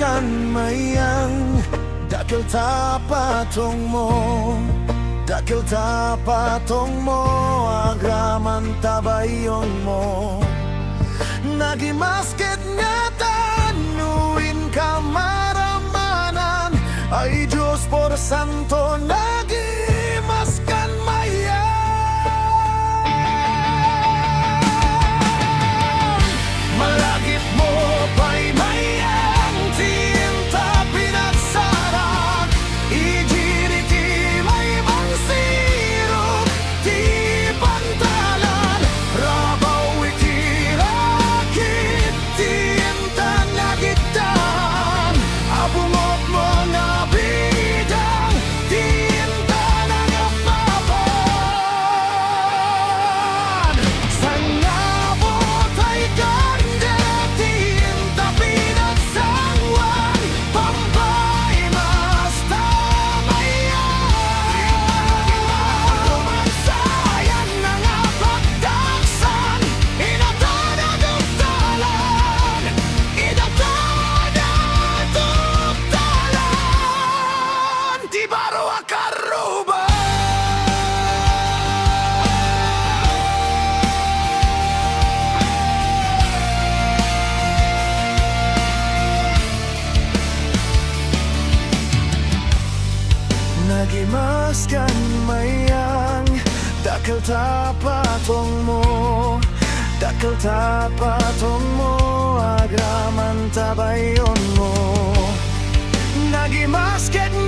Nagimaskan mayang dakil tapatong mo, dakil tapatong mo, agraman tabayon mo. Nagimasket nga tanuin ka maramanan, ay Diyos por santo, nagimaskan mayang. Malagip mo pa'y mayang, tinta pinagsarak, ijiriti may mansirok, di pantalan, rabaw itirakit, tinta nagitan, abungok mo na bidang, tinta nangapapan. Sa ngabot ay ganda, tinta pinagsangwan, pambay mas tamayan. Sayang na nga pagdaksan, inatada dugtalan, inatada dugtalan, di baro akaruban. Nagimaskan mayang, dakil tapatong mo, dakil tapatong mo, agraman tabayon mo. Nagimaskan